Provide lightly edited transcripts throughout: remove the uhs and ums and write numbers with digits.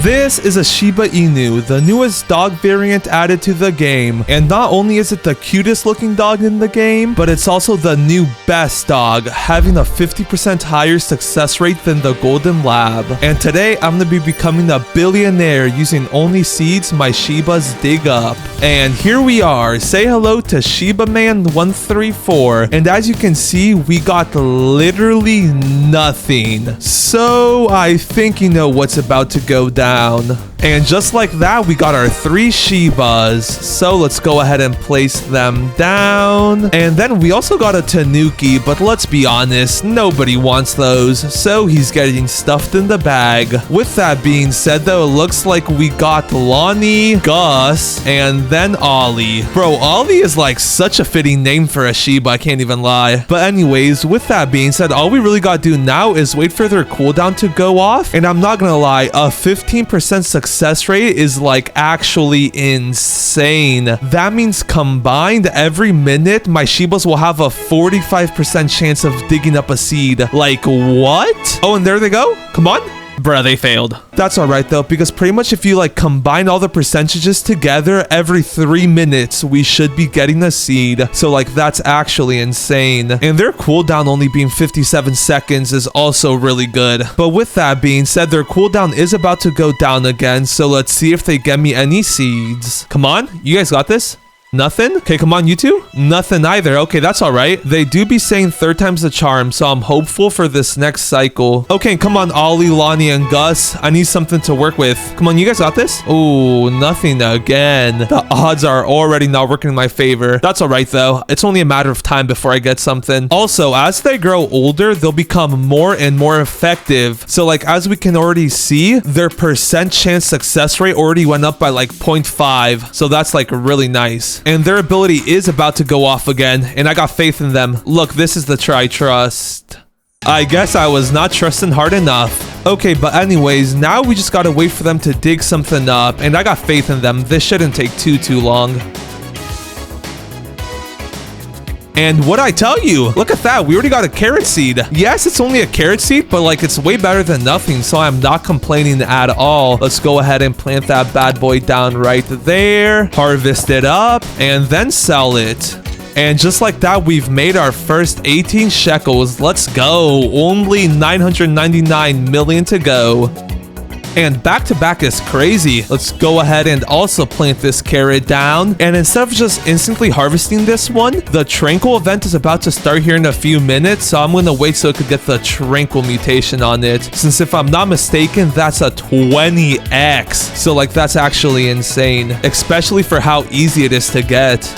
This is a Shiba Inu, the newest dog variant added to the game. And not only is it the cutest looking dog in the game, but it's also the new best dog, having a 50% higher success rate than the Golden Lab. And today, I'm gonna be becoming a billionaire using only seeds my Shibas dig up. And here we are. Say hello to Shiba Man 134. And as you can see, we got literally nothing. So I think you know what's about to go down. And just like that, we got our 3 Shibas. So let's go ahead and place them down. And then we also got a Tanuki, but let's be honest, nobody wants those. So he's getting stuffed in the bag. With that being said though, it looks like we got Lonnie, Gus, and then Ollie. Bro, Ollie is like such a fitting name for a Shiba, I can't even lie. But anyways, with that being said, all we really gotta do now is wait for their cooldown to go off. And I'm not gonna lie, a 15% success rate is like actually insane. That means combined every minute, my Shibas will have a 45% chance of digging up a seed. Like what? Oh, and there they go. Come on. Bruh, they failed. That's alright though, because pretty much if you like combine all the percentages together, every 3 minutes we should be getting a seed. So like that's actually insane. And their cooldown only being 57 seconds is also really good. But with that being said, their cooldown is about to go down again. So let's see if they get me any seeds. Come on, you guys got this. Nothing? Okay, come on, you two. Nothing either. Okay, that's all right. They do be saying 3rd time's the charm, so I'm hopeful for this next cycle. Okay, come on, Ollie, Lonnie, and Gus. I need something to work with. Come on, you guys got this? Oh, nothing again. The odds are already not working in my favor. That's all right, though. It's only a matter of time before I get something. Also, as they grow older, they'll become more and more effective. So, like, as we can already see, their percent chance success rate already went up by, like, 0.5. So that's, like, really nice. And their ability is about to go off again, and I got faith in them. Look, this is the try trust. I guess I was not trusting hard enough. Okay, but anyways, now we just gotta wait for them to dig something up, and I got faith in them. This shouldn't take too long. And what'd I tell you? Look at that, we already got a carrot seed. Yes, it's only a carrot seed, but like it's way better than nothing, so I'm not complaining at all. Let's go ahead and plant that bad boy down right there, harvest it up, and then sell it. And just like that, we've made our first 18 shekels. Let's go. Only 999 million to go. And back to back is crazy. Let's go ahead and also plant this carrot down. And instead of just instantly harvesting this one, the tranquil event is about to start here in a few minutes. So I'm going to wait so it could get the tranquil mutation on it. Since if I'm not mistaken, that's a 20x. So like that's actually insane, especially for how easy it is to get.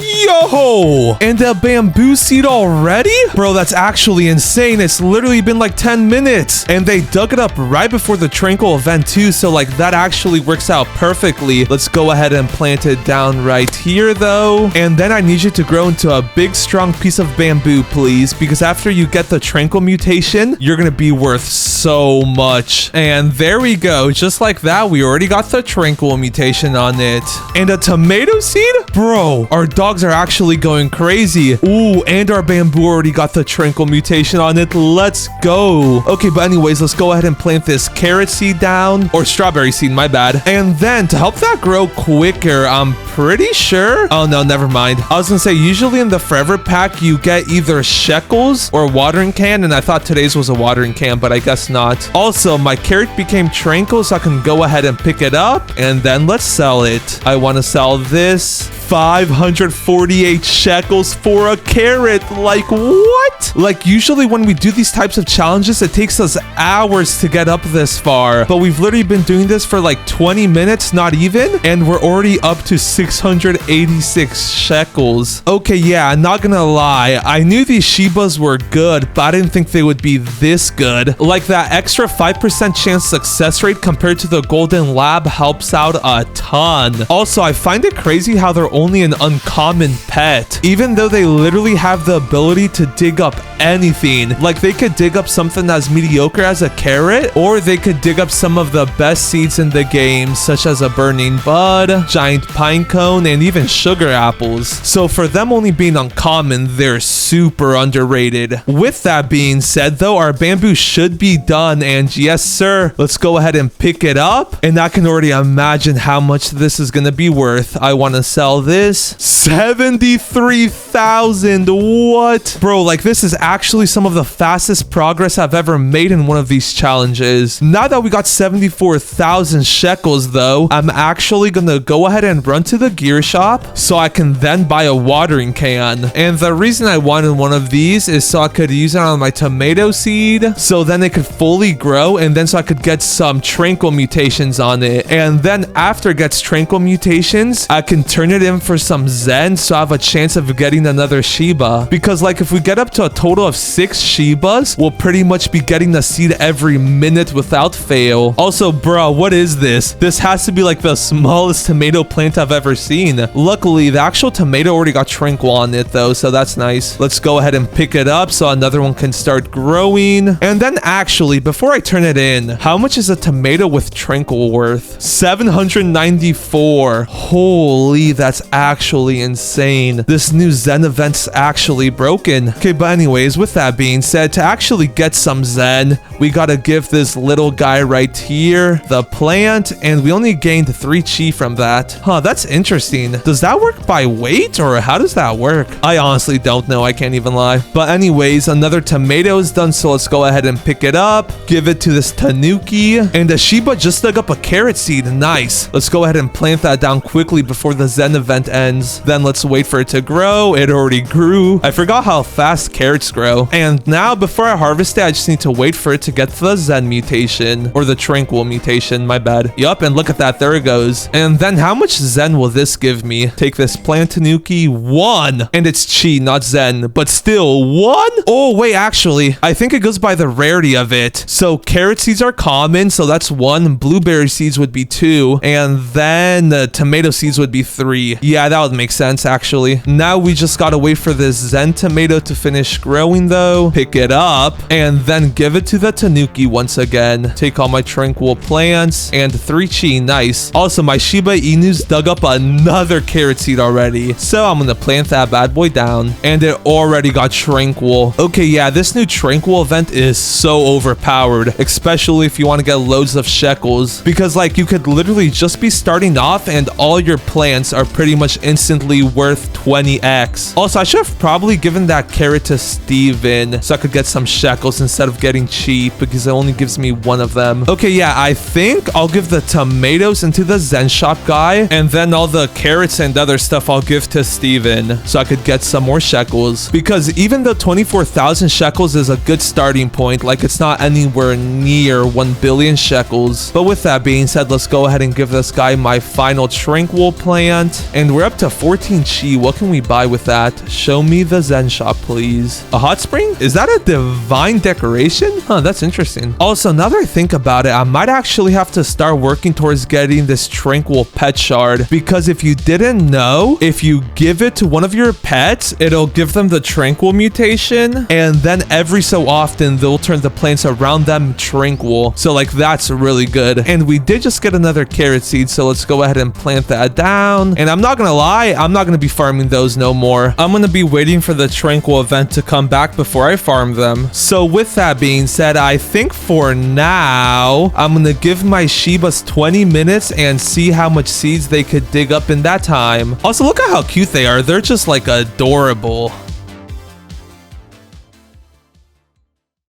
Yo! And a bamboo seed already? Bro, that's actually insane. It's literally been like 10 minutes. And they dug it up right before the tranquil event too. So like that actually works out perfectly. Let's go ahead and plant it down right here though. And then I need you to grow into a big strong piece of bamboo, please. Because after you get the tranquil mutation, you're gonna be worth so much. And there we go. Just like that, we already got the tranquil mutation on it. And a tomato seed? Bro, our dogs are actually going crazy. Ooh, and our bamboo already got the tranquil mutation on it. Let's go. Okay, but anyways, let's go ahead and plant this carrot seed down, or strawberry seed, my bad. And then to help that grow quicker, I'm pretty sure, oh no, never mind. I was gonna say, usually in the forever pack, you get either shekels or watering can, and I thought today's was a watering can, but I guess not. Also, my carrot became tranquil, so I can go ahead and pick it up, and then let's sell it. I want to sell this 548 shekels for a carrot. Like what? Like usually when we do these types of challenges, it takes us hours to get up this far, but we've literally been doing this for like 20 minutes, not even, and we're already up to 686 shekels. Okay, yeah, I'm not gonna lie, I knew these Shibas were good, but I didn't think they would be this good. Like that extra 5% chance success rate compared to the Golden Lab helps out a ton. Also, I find it crazy how they're only an uncommon pet, even though they literally have the ability to dig up anything. Like, they could dig up something as mediocre as a carrot, or they could dig up some of the best seeds in the game, such as a burning bud, giant pine cone, and even sugar apples. So for them only being uncommon, they're super underrated. With that being said, though, our bamboo should be done, and yes sir, let's go ahead and pick it up. And I can already imagine how much this is gonna be worth. I want to sell this. 73,000. What? Bro, like, this is actually some of the fastest progress I've ever made in one of these challenges. Now that we got 74,000 shekels, though, I'm actually gonna go ahead and run to the gear shop so I can then buy a watering can. And the reason I wanted one of these is so I could use it on my tomato seed, so then it could fully grow, and then so I could get some tranquil mutations on it. And then after it gets tranquil mutations, I can turn it in for some Zen, so I have a chance of getting another Shiba. Because, like, if we get up to a total of 6 Shibas, we'll pretty much be getting the seed every minute without fail. Also, bro, what is this? This has to be like the smallest tomato plant I've ever seen. Luckily, the actual tomato already got tranquil on it though, so that's nice. Let's go ahead and pick it up so another one can start growing. And then actually, before I turn it in, how much is a tomato with tranquil worth? 794. Holy, that's actually insane. This new Zen event's actually broken. Okay, but anyways, with that being said, to actually get some Zen, we gotta give this little guy right here the plant, and we only gained 3 chi from that. Huh, that's interesting. Does that work by weight, or how does that work? I honestly don't know. I can't even lie. But anyways, another tomato is done, so let's go ahead and pick it up, give it to this tanuki, and the Shiba just dug up a carrot seed. Nice. Let's go ahead and plant that down quickly before the Zen event ends. Then let's wait for it to grow. It already grew. I forgot how fast carrots grow. And now, before I harvest it, I just need to wait for it to get the Zen mutation, or the tranquil mutation, my bad. Yup, and look at that, there it goes. And then how much Zen will this give me? Take this plant tanuki. 1. And it's chi, not Zen, but still 1? Oh wait, actually, I think it goes by the rarity of it. So carrot seeds are common, so that's 1. Blueberry seeds would be 2, and then the tomato seeds would be 3. Yeah, that would make sense actually. Now we just gotta wait for this Zen tomato to finish growing though, pick it up, and then give it to the tanuki once again. Take all my tranquil plants, and 3 chi. Nice. Also, my Shiba Inus dug up another carrot seed already, so I'm gonna plant that bad boy down, and it already got tranquil. Okay, yeah, this new tranquil event is so overpowered, especially if you want to get loads of shekels, because like you could literally just be starting off and all your plants are pretty much instantly worth 20x. Also, I should have probably given that carrot to Steven so I could get some shekels instead of getting cheap, because it only gives me 1 of them. Okay, yeah, I think I'll give the tomatoes into the Zen shop guy, and then all the carrots and other stuff I'll give to Steven so I could get some more shekels, because even though 24,000 shekels is a good starting point, like it's not anywhere near 1 billion shekels. But with that being said, let's go ahead and give this guy my final tranquil plant, and we're up to 14 chi. What can we buy with that? Show me the Zen shop, please. A hot spring? Is that a divine decoration? Huh, that's interesting. Also, now that I think about it, I might actually have to start working towards getting this tranquil pet shard, because if you didn't know, if you give it to one of your pets, it'll give them the tranquil mutation, and then every so often they'll turn the plants around them tranquil. So like, that's really good. And we did just get another carrot seed, so let's go ahead and plant that down. And I'm not gonna lie, I'm not gonna be farming those no more. I'm gonna be waiting for the tranquil event to come back before I farm them. So with that being said, I think for now I'm gonna give my Shibas 20 minutes and see how much seeds they could dig up in that time. Also, look at how cute they are. They're just like adorable.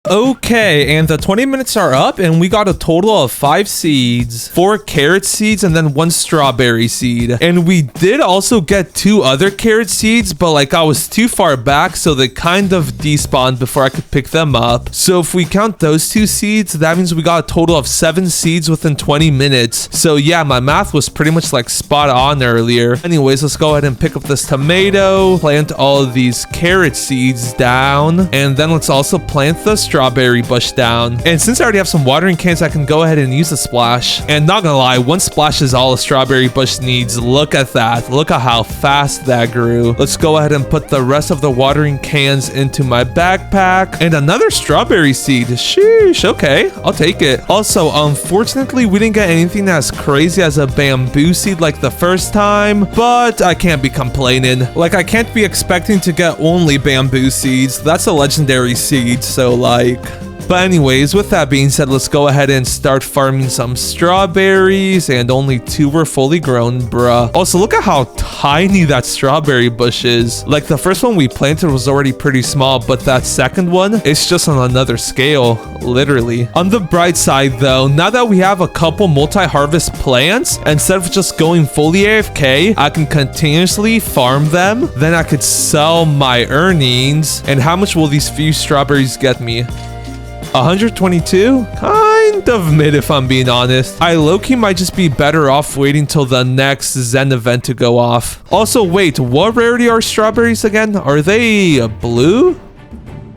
Okay, and the 20 minutes are up, and we got a total of 5 seeds, 4 carrot seeds, and then 1 strawberry seed. And we did also get 2 other carrot seeds, but like I was too far back, so they kind of despawned before I could pick them up. So if we count those 2 seeds, that means we got a total of 7 seeds within 20 minutes. So yeah, my math was pretty much like spot on earlier. Anyways, let's go ahead and pick up this tomato, plant all of these carrot seeds down, and then let's also plant the strawberry strawberry bush down. And since I already have some watering cans, I can go ahead and use a splash. And not gonna lie, one splash is all a strawberry bush needs. Look at that. Look at how fast that grew. Let's go ahead and put the rest of the watering cans into my backpack. And another strawberry seed. Sheesh, okay, I'll take it. Also, unfortunately, we didn't get anything as crazy as a bamboo seed like the first time, but I can't be complaining. Like, I can't be expecting to get only bamboo seeds. That's a legendary seed, so like... But anyways, with that being said, let's go ahead and start farming some strawberries, and only 2 were fully grown, bruh. Also, look at how tiny that strawberry bush is. Like, the first one we planted was already pretty small, but that second one, it's just on another scale, literally. On the bright side though, now that we have a couple multi-harvest plants, instead of just going fully AFK, I can continuously farm them, then I could sell my earnings. And how much will these few strawberries get me? 122? Kind of mid if I'm being honest. I low-key might just be better off waiting till the next Zen event to go off. Also, wait, what rarity are strawberries again? Are they blue?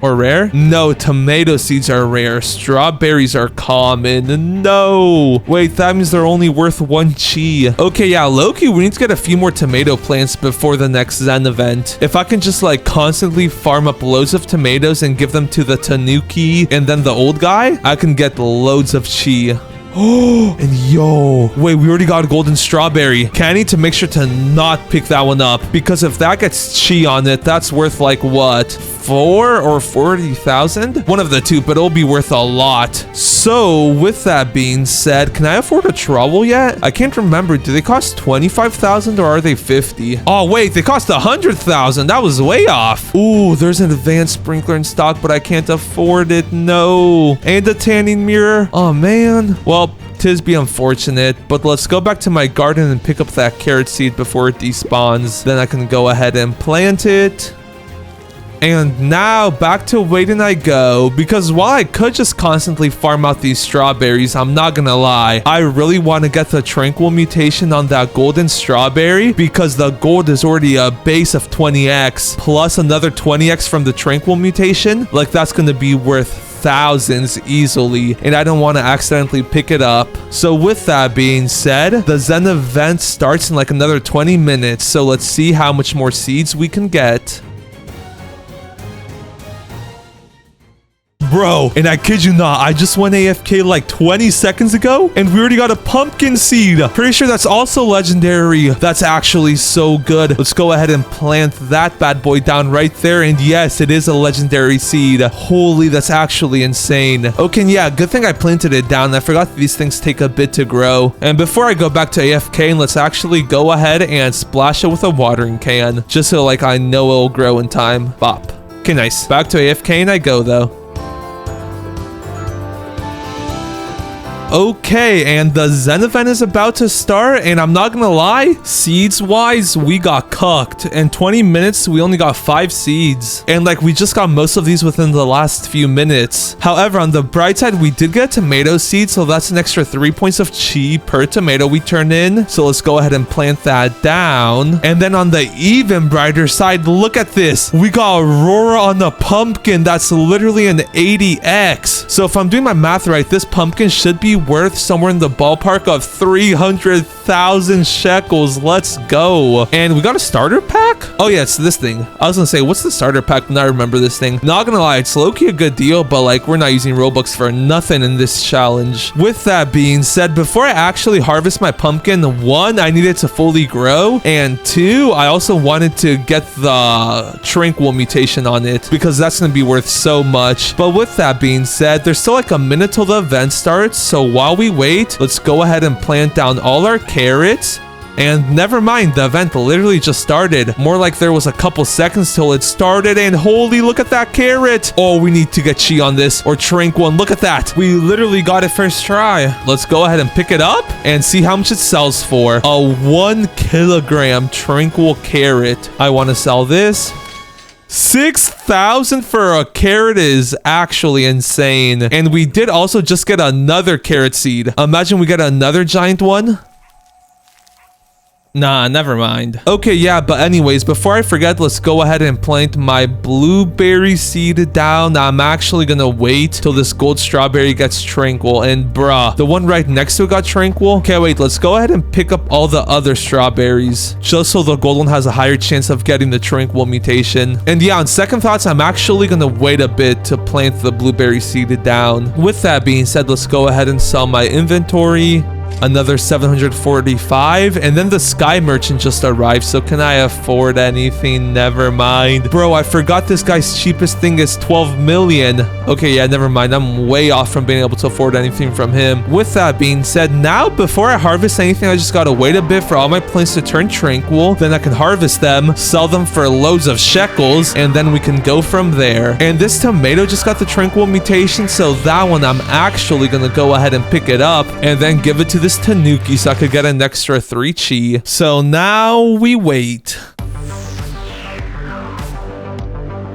Or rare? No, tomato seeds are rare. Strawberries are common. No. Wait, that means they're only worth 1 chi. Okay, yeah, low-key, we need to get a few more tomato plants before the next Zen event. If I can just like constantly farm up loads of tomatoes and give them to the Tanuki and then the old guy, I can get loads of chi. Oh, and yo, wait, we already got a golden strawberry. Okay, I need to make sure to not pick that one up, because if that gets chi on it, that's worth like what, 4 or 40,000? One of the two, but it'll be worth a lot. So with that being said, can I afford a trowel yet? I can't remember. Do they cost 25,000 or are they 50? Oh wait, they cost 100,000. That was way off. Ooh, there's an advanced sprinkler in stock, but I can't afford it. No. And a tanning mirror. Oh man. Well, tis be unfortunate, but let's go back to my garden and pick up that carrot seed before it despawns. Then I can go ahead and plant it. And now back to waiting I go, because while I could just constantly farm out these strawberries, I'm not gonna lie, I really want to get the tranquil mutation on that golden strawberry, because the gold is already a base of 20x plus another 20x from the tranquil mutation. Like, that's gonna be worth thousands easily, and I don't want to accidentally pick it up. So with that being said, the Zen event starts in like another 20 minutes, so let's see how much more seeds we can get. Bro, and I kid you not, I just went AFK like 20 seconds ago, and we already got a pumpkin seed. Pretty sure that's also legendary. That's actually so good. Let's go ahead and plant that bad boy down right there, and yes, it is a legendary seed. Holy, that's actually insane. Okay, and yeah, good thing I planted it down. I forgot that these things take a bit to grow. And before I go back to AFK, let's actually go ahead and splash it with a watering can, just so like I know it'll grow in time. Bop. Okay, nice. Back to AFK and I go though. Okay, and the Zen event is about to start, and I'm not gonna lie, seeds wise, we got cooked. In 20 minutes, we only got 5 seeds, and like we just got most of these within the last few minutes. However, on the bright side, we did get a tomato seed, so that's an extra 3 points of chi per tomato we turn in. So let's go ahead and plant that down. And then on the even brighter side, look at this. We got Aurora on the pumpkin. That's literally an 80x. So if I'm doing my math right, this pumpkin should be worth somewhere in the ballpark of 300,000 shekels. Let's go. And we got a starter pack? Oh yeah, it's this thing. I was gonna say, what's the starter pack when I remember this thing? Not gonna lie, it's low-key a good deal, but like we're not using Robux for nothing in this challenge. With that being said, before I actually harvest my pumpkin, 1, I needed to fully grow, and 2, I also wanted to get the tranquil mutation on it, because that's gonna be worth so much. But with that being said, there's still like a minute till the event starts, so while we wait, let's go ahead and plant down all our carrots. And never mind, the event literally just started. More like there was a couple seconds till it started, and holy, look at that carrot. Oh, we need to get chi on this, or tranquil, and look at that. We literally got it first try. Let's go ahead and pick it up and see how much it sells for. A 1 kilogram tranquil carrot. I want to sell this. 6,000 for a carrot is actually insane. And we did also just get another carrot seed. Imagine we get another giant one. Nah, never mind. Okay, yeah, but anyways, before I forget, let's go ahead and plant my blueberry seed down. I'm actually gonna wait till this gold strawberry gets tranquil. And bruh, the one right next to it got tranquil. Okay, wait, let's go ahead and pick up all the other strawberries, just so the gold one has a higher chance of getting the tranquil mutation. And yeah, on second thoughts, I'm actually gonna wait a bit to plant the blueberry seed down. With that being said, let's go ahead and sell my inventory. Another 745, and then the sky merchant just arrived. So can I afford anything? Never mind. Bro, I forgot this guy's cheapest thing is 12 million. Okay, yeah, never mind. I'm way off from being able to afford anything from him. With that being said, now before I harvest anything, I just gotta wait a bit for all my plants to turn tranquil. Then I can harvest them, sell them for loads of shekels, and then we can go from there. And this tomato just got the tranquil mutation, so that one I'm actually gonna go ahead and pick it up and then give it to this Tanuki so I could get an extra 3 chi. So now we wait.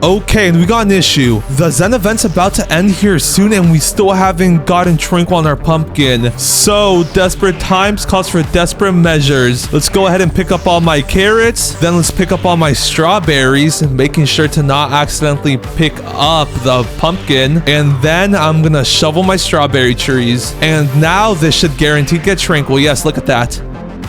Okay, and we got an issue. The Zen event's about to end here soon, and we still haven't gotten tranquil on our pumpkin. So, desperate times calls for desperate measures. Let's go ahead and pick up all my carrots. Then let's pick up all my strawberries, making sure to not accidentally pick up the pumpkin. And then I'm gonna shovel my strawberry trees. And now this should guarantee get tranquil. Yes, look at that.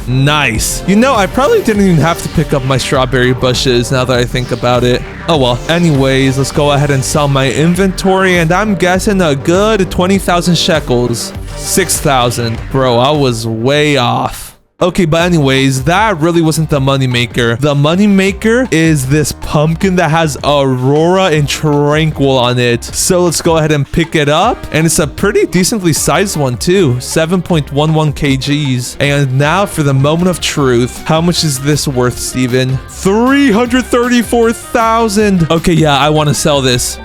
Nice. You know, I probably didn't even have to pick up my strawberry bushes now that I think about it. Oh well. Anyways, let's go ahead and sell my inventory, and I'm guessing a good 20,000 shekels. 6,000. Bro, I was way off. Okay, but anyways, that really wasn't the moneymaker. The moneymaker is this pumpkin that has Aurora and Tranquil on it. So let's go ahead and pick it up. And it's a pretty decently sized one too. 7.11 kgs. And now for the moment of truth. How much is this worth, Steven? 334,000. Okay, yeah, I want to sell this.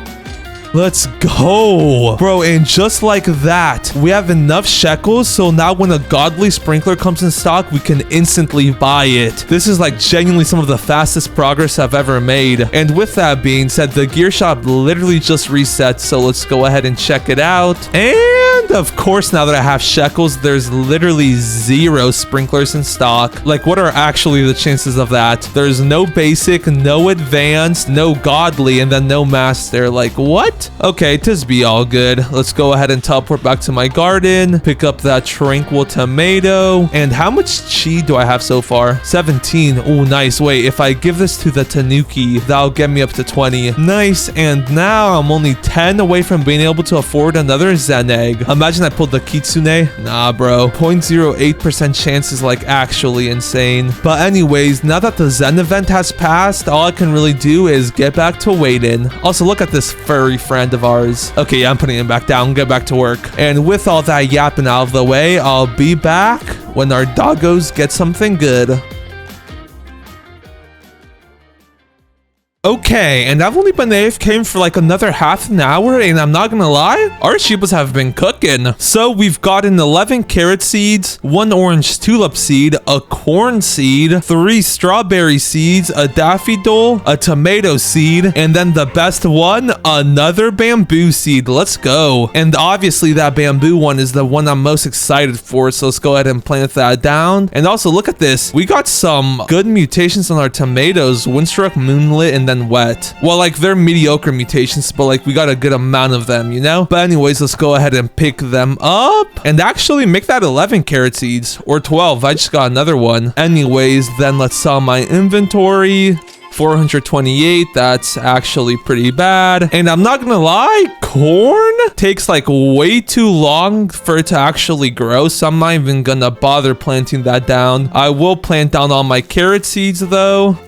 Let's go. Bro, and just like that, we have enough shekels, so now when a godly sprinkler comes in stock, we can instantly buy it. This is like genuinely some of the fastest progress I've ever made. And with that being said, the gear shop literally just reset, so let's go ahead and check it out. And of course, now that I have shekels, there's literally 0 sprinklers in stock. Like, what are actually the chances of that? There's no basic, no advanced, no godly, and then no master. Like, what? Okay, tis be all good. Let's go ahead and teleport back to my garden, pick up that tranquil tomato. And how much chi do I have so far? 17. Oh, nice. Wait, if I give this to the Tanuki, that'll get me up to 20. Nice. And now I'm only 10 away from being able to afford another Zen egg. Imagine I pulled the Kitsune. Nah, bro. 0.08% chance is like actually insane. But anyways, now that the Zen event has passed, all I can really do is get back to waiting. Also, look at this furry friend of ours. Okay, yeah, I'm putting him back down. Get back to work. And with all that yapping out of the way, I'll be back when our doggos get something good. Okay, and I've only been AFK for like another half an hour, and I'm not gonna lie, our Shibas have been cooking. So we've gotten 11 carrot seeds, 1 orange tulip seed, a corn seed, 3 strawberry seeds, a daffodil, a tomato seed, and then the best one, another bamboo seed. Let's go. And obviously that bamboo one is the one I'm most excited for, so let's go ahead and plant that down. And also look at this. We got some good mutations on our tomatoes, Windstruck, Moonlit, and then Wet. Well, like, they're mediocre mutations, but like we got a good amount of them, you know? But anyways, let's go ahead and pick them up and actually make that 11 carrot seeds, or 12. I just got another one. Anyways, then let's sell my inventory. 428, that's actually pretty bad. And I'm not gonna lie, corn takes like way too long for it to actually grow, so I'm not even gonna bother planting that down. I will plant down all my carrot seeds though,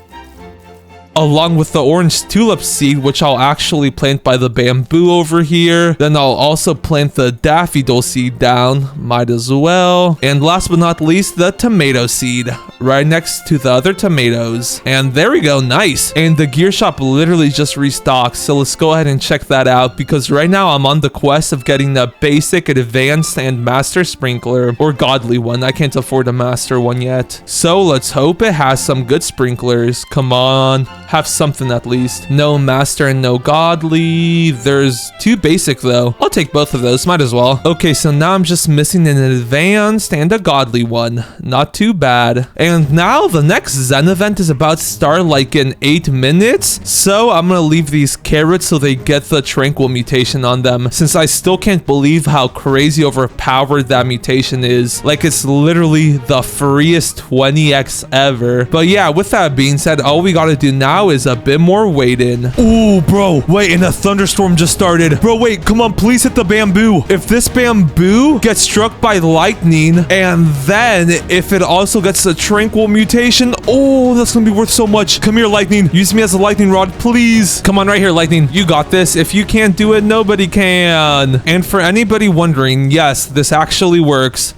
along with the orange tulip seed, which I'll actually plant by the bamboo over here. Then I'll also plant the daffodil seed down, might as well. And last but not least, the tomato seed right next to the other tomatoes. And there we go, nice. And the gear shop literally just restocked, so let's go ahead and check that out, because right now I'm on the quest of getting the basic, advanced, and master sprinkler, or godly one. I can't afford a master one yet, so let's hope it has some good sprinklers. Come on. have something at least. No master and no godly. There's 2 basic though. I'll take both of those, might as well. Okay, so now I'm just missing an advanced and a godly one. Not too bad. And now the next Zen event is about to start like in 8 minutes. So I'm gonna leave these carrots so they get the tranquil mutation on them, since I still can't believe how crazy overpowered that mutation is. Like, it's literally the freest 20x ever. But yeah, with that being said, all we gotta do now is a bit more waiting. Ooh, bro, wait, and a thunderstorm just started. Bro, wait, come on, please hit the bamboo. If this bamboo gets struck by lightning, and then if it also gets a tranquil mutation, oh, that's gonna be worth so much. Come here, lightning. Use me as a lightning rod, please. Come on, right here, lightning. You got this. If you can't do it, nobody can. And for anybody wondering, yes, this actually works.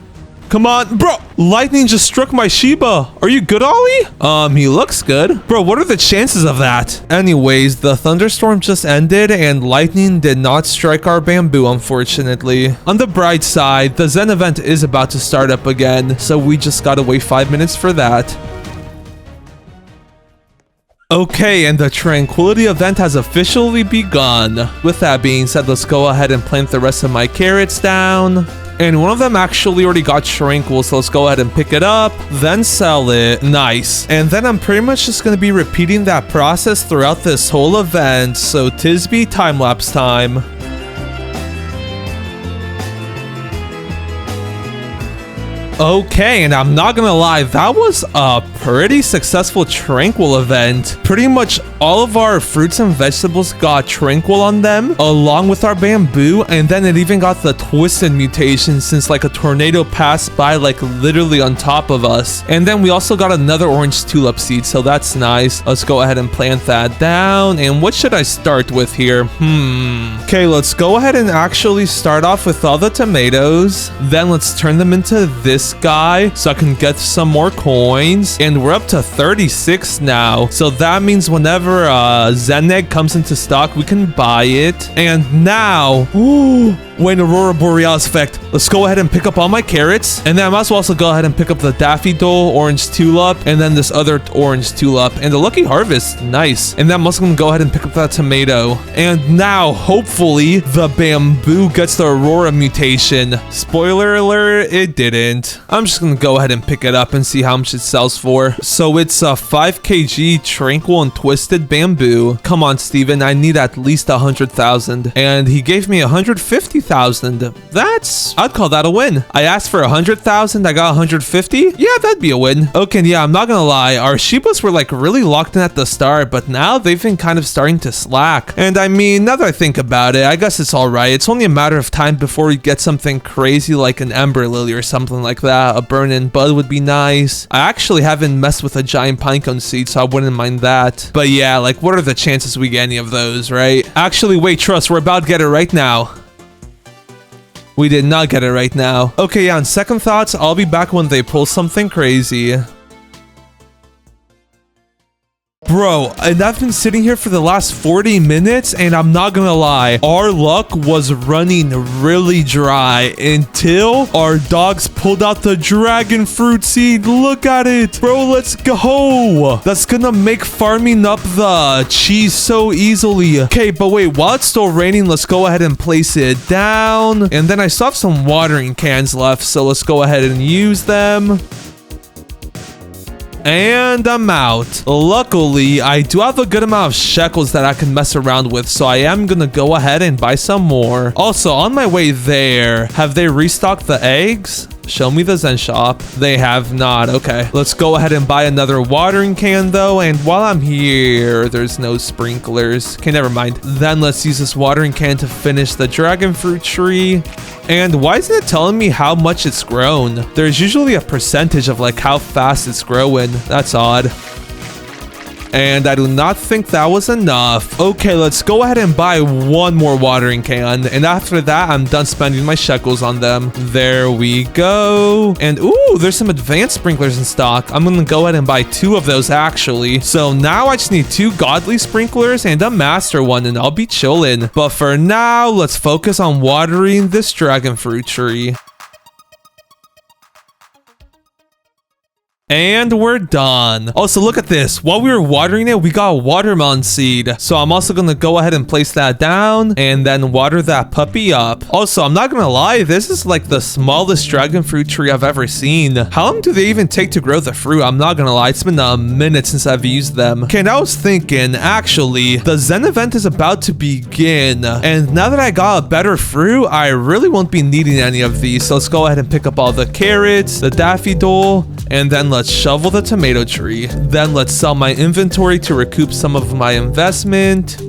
Come on, bro. Lightning just struck my Shiba. Are you good, Ollie? He looks good. Bro, what are the chances of that? Anyways, the thunderstorm just ended and lightning did not strike our bamboo, unfortunately. On the bright side, the Zen event is about to start up again, so we just gotta wait 5 minutes for that. Okay, and the Tranquility event has officially begun. With that being said, let's go ahead and plant the rest of my carrots down. And one of them actually already got tranquil, so let's go ahead and pick it up, then sell it. Nice. And then I'm pretty much just going to be repeating that process throughout this whole event. So Tisby, time-lapse time. Okay, and I'm not gonna lie, that was a pretty successful tranquil event. Pretty much all of our fruits and vegetables got tranquil on them, along with our bamboo, and then it even got the twisted mutation since like a tornado passed by like literally on top of us. And then we also got another orange tulip seed, so that's nice. Let's go ahead and plant that down. And what should I start with here? Okay, let's go ahead and actually start off with all the tomatoes. Then let's turn them into this guy so I can get some more coins, and we're up to 36 now, so that means whenever Zen egg comes into stock we can buy it. And now, ooh, when Aurora Borealis effect, let's go ahead and pick up all my carrots, and then I might as well also go ahead and pick up the daffodil, orange tulip, and then this other orange tulip, and the lucky harvest. Nice. And then I'm also gonna go ahead and pick up that tomato. And now hopefully the bamboo gets the Aurora mutation. Spoiler alert, it didn't. I'm just gonna go ahead and pick it up and see how much it sells for. So it's a 5 kg tranquil and twisted bamboo. Come on, Steven, I need at least 100,000. And he gave me 150,000. I'd call that a win. I asked for 100,000, I got 150. Yeah, that'd be a win. Okay, yeah, I'm not gonna lie, our Shibas were like really locked in at the start, but now they've been kind of starting to slack. And I mean, now that I think about it, I guess it's all right. It's only a matter of time before we get something crazy like an Ember Lily or something like that. A burn-in bud would be nice. I actually haven't messed with a giant pinecone seed, so I wouldn't mind that. But yeah, like, what are the chances we get any of those, right? Actually, wait, trust, we're about to get it right now. We did not get it right now. Okay, yeah, on second thoughts, I'll be back when they pull something crazy. Bro, and I've been sitting here for the last 40 minutes, and I'm not gonna lie, our luck was running really dry until our dogs pulled out the dragon fruit seed. Look at it. Bro, let's go. That's gonna make farming up the cheese so easily. Okay, but wait, while it's still raining, let's go ahead and place it down. And then I still have some watering cans left, so let's go ahead and use them. And I'm out. Luckily, I do have a good amount of shekels that I can mess around with, so I am gonna go ahead and buy some more. Also, on my way there, have they restocked the eggs? Show me the Zen shop. They have not. Okay, let's go ahead and buy another watering can though. And while I'm here, there's no sprinklers. Okay, never mind. Then let's use this watering can to finish the dragon fruit tree. And why isn't it telling me how much it's grown? There's usually a percentage of like how fast it's growing. That's odd. And I do not think that was enough. Okay, let's go ahead and buy one more watering can. And after that, I'm done spending my shekels on them. There we go. And ooh, there's some advanced sprinklers in stock. I'm gonna go ahead and buy 2 of those actually. So now I just need 2 godly sprinklers and a master one, and I'll be chilling. But for now, let's focus on watering this dragon fruit tree. And we're done. Also, look at this. While we were watering it, we got a watermelon seed. So I'm also going to go ahead and place that down and then water that puppy up. Also, I'm not going to lie. This is like the smallest dragon fruit tree I've ever seen. How long do they even take to grow the fruit? I'm not going to lie. It's been a minute since I've used them. Okay, now I was thinking, actually, the Zen event is about to begin. And now that I got a better fruit, I really won't be needing any of these. So let's go ahead and pick up all the carrots, the daffodil, and then let's shovel the tomato tree. Then let's sell my inventory to recoup some of my investment.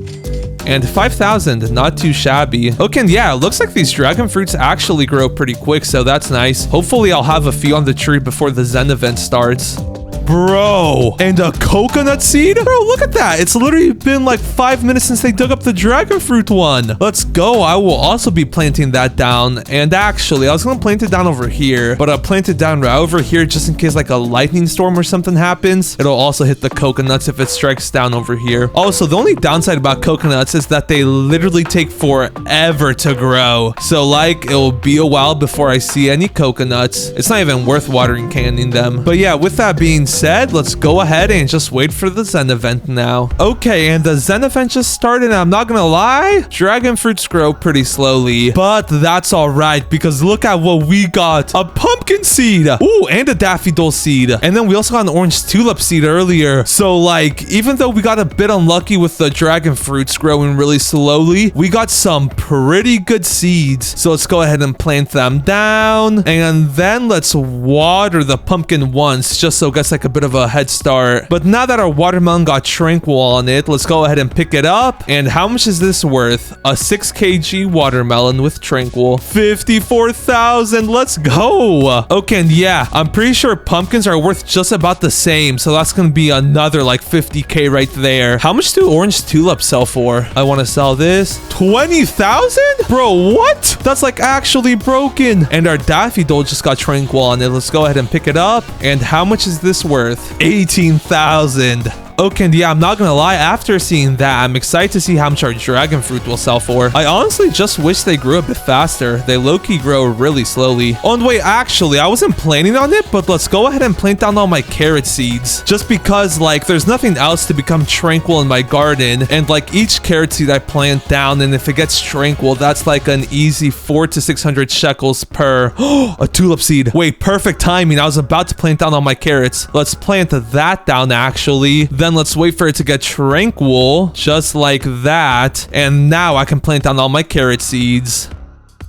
And 5,000, not too shabby. Okay, and yeah, it looks like these dragon fruits actually grow pretty quick, so that's nice. Hopefully I'll have a few on the tree before the Zen event starts. Bro, and a coconut seed? Bro, look at that. It's literally been like 5 minutes since they dug up the dragon fruit one. Let's go. I will also be planting that down. And actually, I was going to plant it down over here, but I'll plant it down right over here just in case like a lightning storm or something happens. It'll also hit the coconuts if it strikes down over here. Also, the only downside about coconuts is that they literally take forever to grow. So like, it'll be a while before I see any coconuts. It's not even worth watering canning them. But yeah, with that being said, let's go ahead and just wait for the Zen event now. Okay, and the Zen event just started, and I'm not gonna lie, dragon fruits grow pretty slowly, but that's all right because look at what we got. A pumpkin seed. Ooh, and a daffodil seed. And then we also got an orange tulip seed earlier. So like, even though we got a bit unlucky with the dragon fruits growing really slowly, we got some pretty good seeds. So let's go ahead and plant them down, and then let's water the pumpkin once just so it gets like a bit of a head start. But now that our watermelon got tranquil on it, let's go ahead and pick it up. And how much is this worth? A 6 kg watermelon with tranquil. 54,000. Let's go. Okay, and yeah, I'm pretty sure pumpkins are worth just about the same. So that's gonna be another like 50k right there. How much do orange tulips sell for? I want to sell this. 20,000? Bro, what? That's like actually broken. And our daffodil just got tranquil on it. Let's go ahead and pick it up. And how much is this worth? 18,000. Okay, and yeah, I'm not gonna lie, after seeing that, I'm excited to see how much our dragon fruit will sell for. I honestly just wish they grew a bit faster. They low-key grow really slowly. Oh, and wait, actually, I wasn't planning on it, but let's go ahead and plant down all my carrot seeds. Just because, like, there's nothing else to become tranquil in my garden, and like, each carrot seed I plant down, and if it gets tranquil, that's like an easy 400 to 600 shekels per. A tulip seed. Wait, perfect timing. I was about to plant down all my carrots. Let's plant that down, actually. Then let's wait for it to get tranquil, just like that. And now I can plant down all my carrot seeds.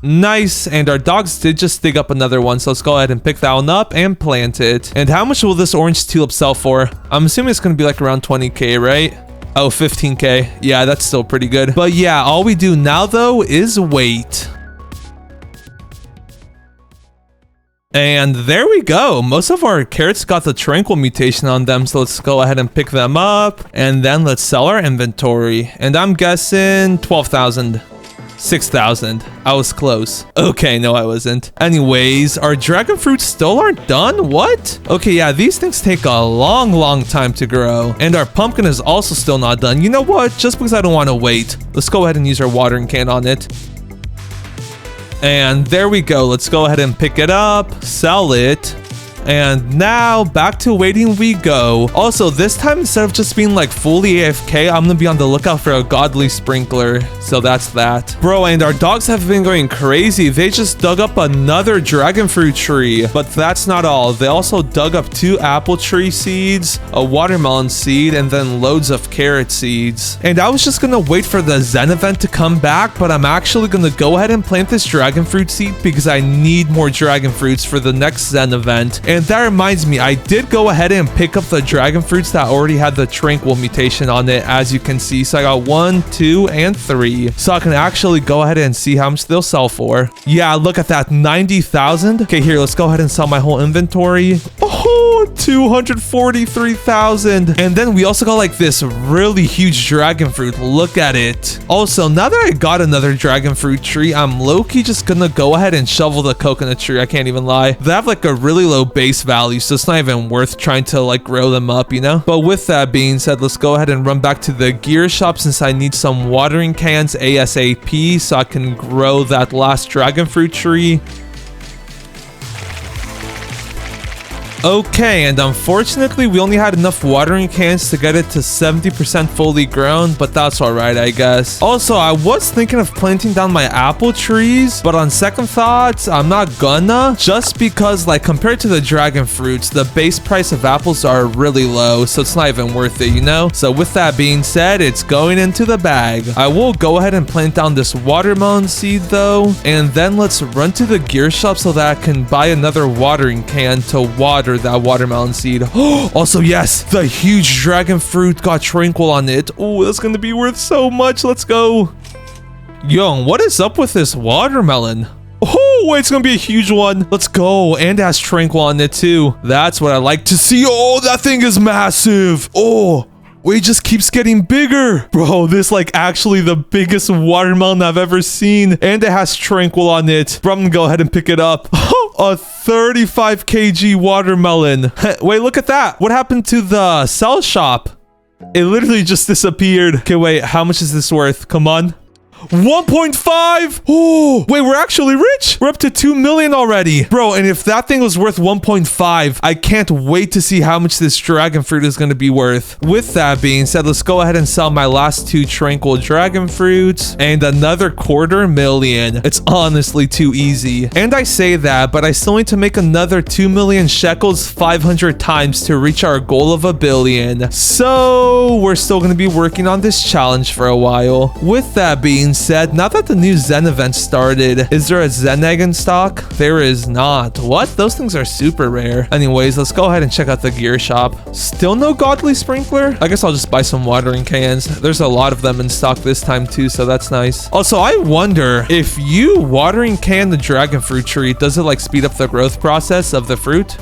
Nice. And our dogs did just dig up another one, so let's go ahead and pick that one up and plant it. And how much will this orange tulip sell for? I'm assuming it's gonna be like around 20k, right? Oh, 15k. Yeah, that's still pretty good. But yeah, all we do now though is wait. And there we go. Most of our carrots got the tranquil mutation on them, so let's go ahead and pick them up. And then let's sell our inventory. And I'm guessing 12,000. 6,000. I was close. Okay, no, I wasn't. Anyways, our dragon fruits still aren't done? What? Okay, yeah, these things take a long time to grow. And our pumpkin is also still not done. You know what? Just because I don't want to wait, let's go ahead and use our watering can on it. And there we go. Let's go ahead and pick it up, sell it. And now back to waiting we go. Also, this time instead of just being like fully AFK, I'm gonna be on the lookout for a godly sprinkler. So that's that. Bro, and our dogs have been going crazy. They just dug up another dragon fruit tree. But that's not all. They also dug up 2 apple tree seeds, a watermelon seed, and then loads of carrot seeds. And I was just gonna wait for the Zen event to come back, but I'm actually gonna go ahead and plant this dragon fruit seed because I need more dragon fruits for the next Zen event. And that reminds me, I did go ahead and pick up the dragon fruits that already had the tranquil mutation on it, as you can see. So I got 1, 2, and 3. So I can actually go ahead and see how much they'll sell for. Yeah, look at that, 90,000. Okay, here, let's go ahead and sell my whole inventory. Oh, 243,000. And then we also got like this really huge dragon fruit. Look at it. Also, now that I got another dragon fruit tree, I'm low-key just gonna go ahead and shovel the coconut tree. I can't even lie. They have like a really low base value, so it's not even worth trying to like grow them up, you know? But with that being said, let's go ahead and run back to the gear shop since I need some watering cans ASAP so I can grow that last dragon fruit tree. Okay, and unfortunately, we only had enough watering cans to get it to 70% fully grown, but that's alright, I guess. Also, I was thinking of planting down my apple trees, but on second thoughts, I'm not gonna, just because, like, compared to the dragon fruits, the base price of apples are really low, so it's not even worth it, you know? So with that being said, it's going into the bag. I will go ahead and plant down this watermelon seed, though, and then let's run to the gear shop so that I can buy another watering can to water that watermelon seed. Also, yes, the huge dragon fruit got tranquil on it. Oh, that's gonna be worth so much. Let's go. Yo, what is up with this watermelon? Oh, it's gonna be a huge one. Let's go. And it has tranquil on it too. That's what I like to see. Oh, that thing is massive. Oh, it just keeps getting bigger. Bro, this like actually the biggest watermelon I've ever seen. And it has tranquil on it. Bro, I'm gonna go ahead and pick it up. A 35 kg watermelon. Wait, look at that. What happened to the sell shop? It literally just disappeared. Okay, wait, how much is this worth? Come on. 1.5. Oh, wait, we're actually rich. We're up to 2 million already. Bro, and if that thing was worth 1.5, I can't wait to see how much this dragon fruit is going to be worth. With that being said, let's go ahead and sell my last 2 tranquil dragon fruits and another 250,000. It's honestly too easy. And I say that, but I still need to make another 2 million shekels 500 times to reach our goal of 1 billion. So we're still going to be working on this challenge for a while. With that being said, now that the new Zen event started, is there a Zen egg in stock? There is not. What? Those things are super rare. Anyways, let's go ahead and check out the gear shop. Still no godly sprinkler? I guess I'll just buy some watering cans. There's a lot of them in stock this time too, so that's nice. Also, I wonder if you watering can the dragon fruit tree, does it like speed up the growth process of the fruit?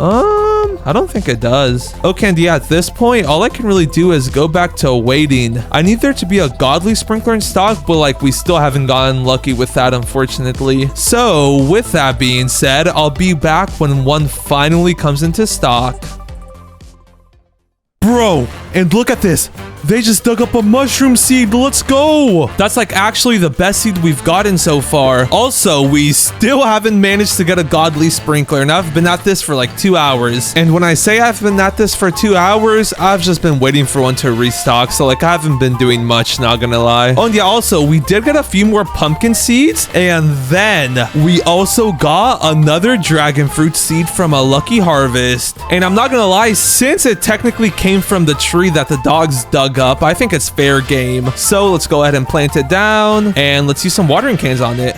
I don't think it does. Okay, and yeah, at this point, all I can really do is go back to waiting. I need there to be a godly sprinkler in stock, but like we still haven't gotten lucky with that, unfortunately. So with that being said, I'll be back when one finally comes into stock. Bro, and look at this. They just dug up a mushroom seed. Let's go. That's like actually the best seed we've gotten so far. Also, we still haven't managed to get a godly sprinkler, and I've been at this for like 2 hours. And when I say I've been at this for 2 hours, I've just been waiting for one to restock. So like I haven't been doing much, not gonna lie. Oh, and yeah, also we did get a few more pumpkin seeds, and then we also got another dragon fruit seed from a lucky harvest. And I'm not gonna lie, since it technically came from the tree that the dogs dug up, I think it's fair game. So let's go ahead and plant it down, and let's use some watering cans on it.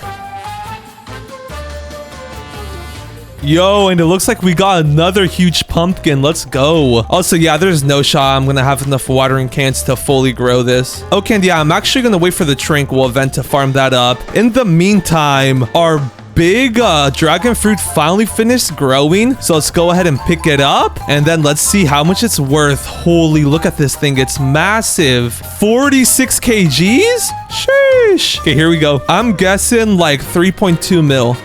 Yo, and it looks like we got another huge pumpkin. Let's go. Also, yeah, there's no shot I'm gonna have enough watering cans to fully grow this. Okay, and yeah, I'm actually gonna wait for the tranquil event to farm that up. In the meantime, our big dragon fruit finally finished growing, so let's go ahead and pick it up, and then let's see how much it's worth. Holy, look at this thing. It's massive. 46 kgs. Sheesh. Okay, here we go. I'm guessing like 3.2 mil.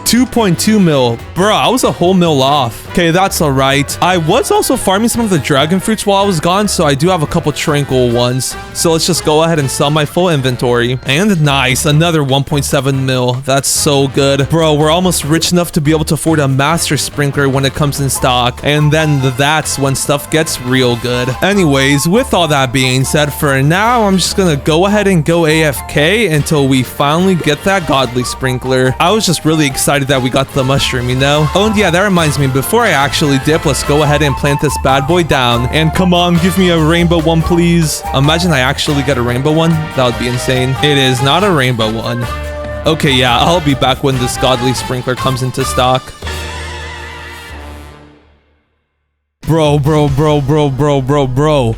2.2 mil. Bro, I was a whole mil off. Okay, that's all right. I was also farming some of the dragon fruits while I was gone, so I do have a couple tranquil ones. So let's just go ahead and sell my full inventory. And nice, another 1.7 mil. That's so good. Bro, we're almost rich enough to be able to afford a master sprinkler when it comes in stock. And then that's when stuff gets real good. Anyways, with all that being said, for now, I'm just gonna go ahead and go AFK until we finally get that godly sprinkler. I was just really excited that we got the mushroom, you know? Oh, and yeah, that reminds me, before I actually dip, let's go ahead and plant this bad boy down. And come on, give me a rainbow one, please. Imagine I actually get a rainbow one. That would be insane. It is not a rainbow one. Okay, yeah, I'll be back when this godly sprinkler comes into stock. Bro.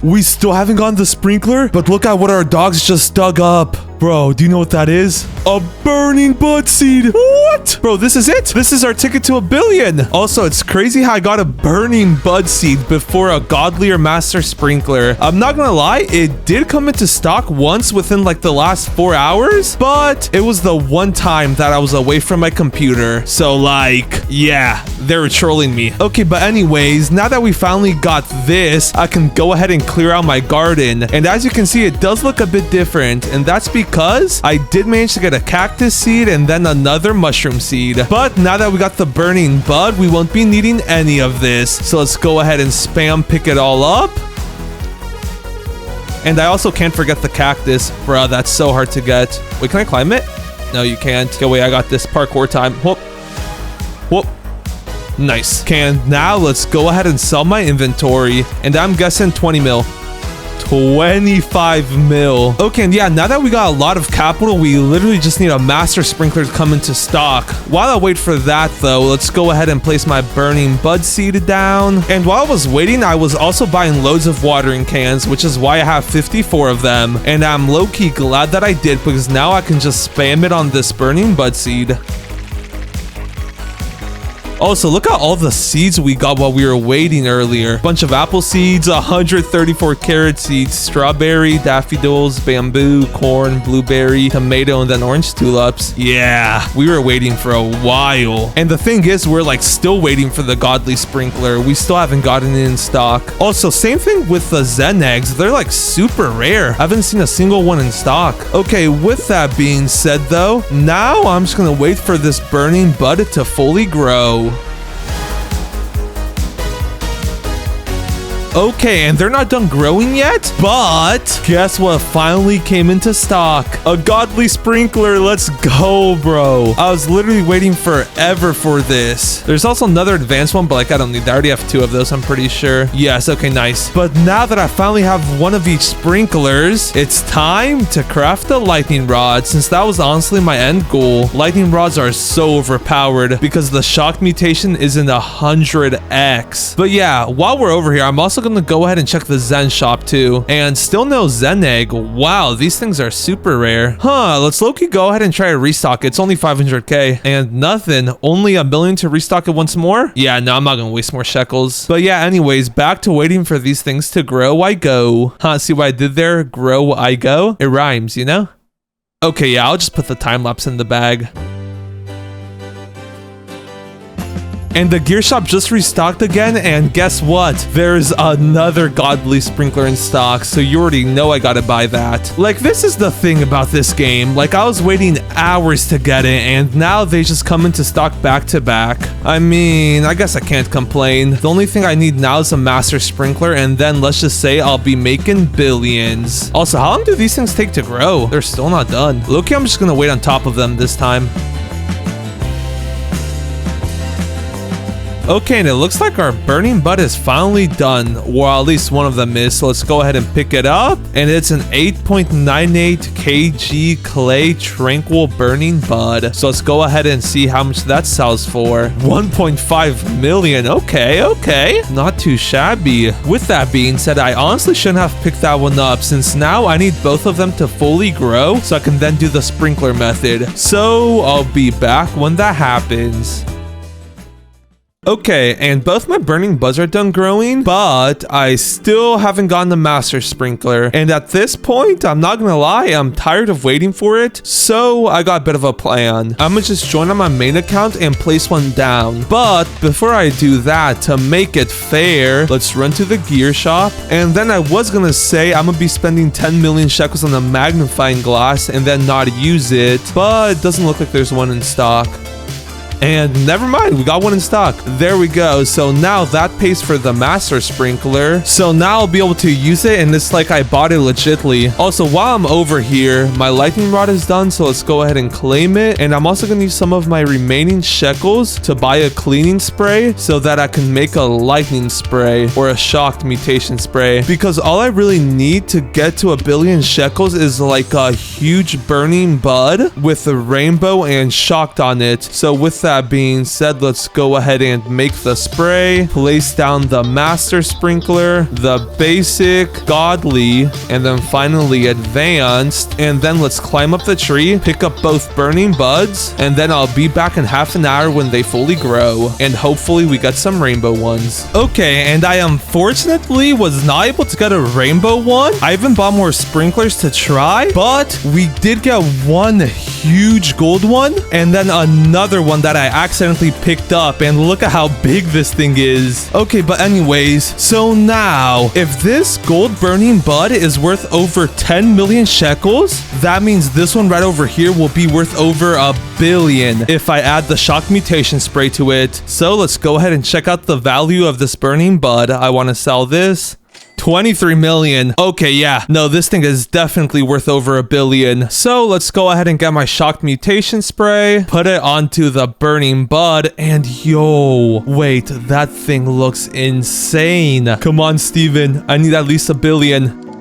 We still haven't gotten the sprinkler, but look at what our dogs just dug up. Bro, do you know what that is? A burning bud seed. What? Bro, this is it. This is our ticket to 1 billion. Also, it's crazy how I got a burning bud seed before a godly or master sprinkler. I'm not gonna lie, it did come into stock once within like the last 4 hours, but it was the one time that I was away from my computer. So like, yeah, they were trolling me. Okay, but anyways, now that we finally got this, I can go ahead and clear out my garden. And as you can see, it does look a bit different, and that's because because I did manage to get a cactus seed and then another mushroom seed. But now that we got the burning bud, we won't be needing any of this. So let's go ahead and spam pick it all up. And I also can't forget the cactus. Bruh, that's so hard to get. Wait, can I climb it? No, you can't. Okay, wait, I got this parkour time. Whoop. Whoop. Nice. Okay, and now let's go ahead and sell my inventory. And I'm guessing 20 mil. 25 mil. Okay, and yeah, now that we got a lot of capital, we literally just need a master sprinkler to come into stock. While I wait for that, though, let's go ahead and place my burning bud seed down. And while I was waiting, I was also buying loads of watering cans, which is why I have 54 of them. And I'm low-key glad that I did, because now I can just spam it on this burning bud seed. Also, look at all the seeds we got while we were waiting earlier. Bunch of apple seeds, 134 carrot seeds, strawberry, daffodils, bamboo, corn, blueberry, tomato, and then orange tulips. Yeah, we were waiting for a while. And the thing is, we're like still waiting for the godly sprinkler. We still haven't gotten it in stock. Also, same thing with the Zen eggs. They're like super rare. I haven't seen a single one in stock. Okay, with that being said though, now I'm just gonna wait for this burning bud to fully grow. Okay, and they're not done growing yet, but guess what finally came into stock? A godly sprinkler. Let's go, bro. I was literally waiting forever for this. There's also another advanced one, but like I don't need that. I already have 2 of those, I'm pretty sure. Yes, okay, nice. But now that I finally have one of each sprinklers, it's time to craft a lightning rod, since that was honestly my end goal. Lightning rods are so overpowered because the shock mutation is in 100x. But yeah, while we're over here, I'm also gonna go ahead and check the Zen shop too. And still no Zen egg. Wow, these things are super rare. Huh, let's low-key go ahead and try to restock. It's only 500k. And nothing. Only $1 million to restock it once more? Yeah, no, I'm not gonna waste more shekels. But yeah, anyways, back to waiting for these things to grow, I go. Huh, see what I did there? Grow, I go? It rhymes, you know? Okay, yeah, I'll just put the time lapse in the bag. And the gear shop just restocked again, and guess what? There's another godly sprinkler in stock, so you already know I gotta buy that. Like, this is the thing about this game. Like, I was waiting hours to get it, and now they just come into stock back to back. I mean, I guess I can't complain. The only thing I need now is a master sprinkler, and then let's just say I'll be making billions. Also, how long do these things take to grow? They're still not done. Look, I'm just gonna wait on top of them this time. Okay, and it looks like our burning bud is finally done, or at least one of them is, so let's go ahead and pick it up. And it's an 8.98 kg clay tranquil burning bud. So let's go ahead and see how much that sells for. 1.5 million. Okay. Not too shabby. With that being said, I honestly shouldn't have picked that one up, since now I need both of them to fully grow so I can then do the sprinkler method. So I'll be back when that happens. Okay, and both my burning buds are done growing, but I still haven't gotten the master sprinkler. And at this point, I'm not gonna lie, I'm tired of waiting for it, so I got a bit of a plan. I'm gonna just join on my main account and place one down. But before I do that, to make it fair, let's run to the gear shop. And then I was gonna say I'm gonna be spending 10 million shekels on a magnifying glass and then not use it, but it doesn't look like there's one in stock. And never mind, we got one in stock. There we go. So now that pays for the master sprinkler. So now I'll be able to use it, and it's like I bought it legitly. Also, while I'm over here, my lightning rod is done, so let's go ahead and claim it. And I'm also gonna use some of my remaining shekels to buy a cleaning spray so that I can make a lightning spray or a shocked mutation spray. Because all I really need to get to 1 billion shekels is like a huge burning bud with a rainbow and shocked on it. So with that being said, let's go ahead and make the spray, place down the master sprinkler, the basic, godly, and then finally advanced. And then let's climb up the tree, pick up both burning buds, and then I'll be back in half an hour when they fully grow, and hopefully we get some rainbow ones. Okay, and I unfortunately was not able to get a rainbow one. I even bought more sprinklers to try, but we did get one huge gold one, and then another one that I I accidentally picked up, and look at how big this thing is. Okay, but anyways, so now, if this gold burning bud is worth over 10 million shekels, that means this one right over here will be worth over a billion if I add the shock mutation spray to it. So let's go ahead and check out the value of this burning bud. I want to sell this. 23 million. Okay, yeah. No, this thing is definitely worth over a billion. So let's go ahead and get my shock mutation spray, put it onto the burning bud, and yo, wait, that thing looks insane. Come on, Steven. I need at least a billion.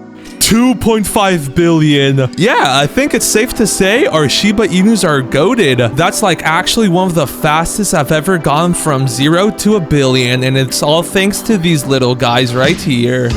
2.5 billion. Yeah, I think it's safe to say our Shiba Inus are goated. That's like actually one of the fastest I've ever gone from 0 to a billion, and it's all thanks to these little guys right here.